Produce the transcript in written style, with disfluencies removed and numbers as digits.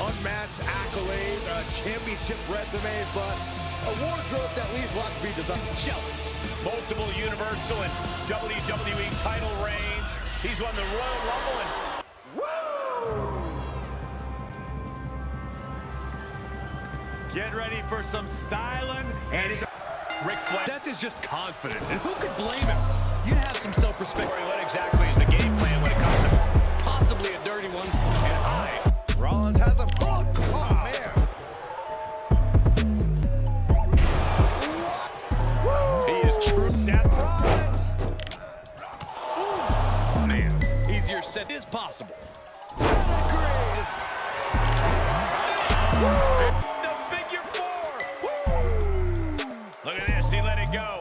unmatched accolades, a championship resume, but a wardrobe that leaves lots to be desired. Jealous. Multiple Universal and WWE title reigns. He's won the Royal Rumble and... Woo! Get ready for some styling. And he's... Ric Flair. Seth is just confident, and who could blame him? You have some self-respect. What exactly is the game plan when it comes to Possibly a dirty one. And Rollins has a hook. Oh, man. he is true. Seth Rollins. oh, man, easier said is possible. Pedigree. The figure four. Woo! Look at this. He let it go.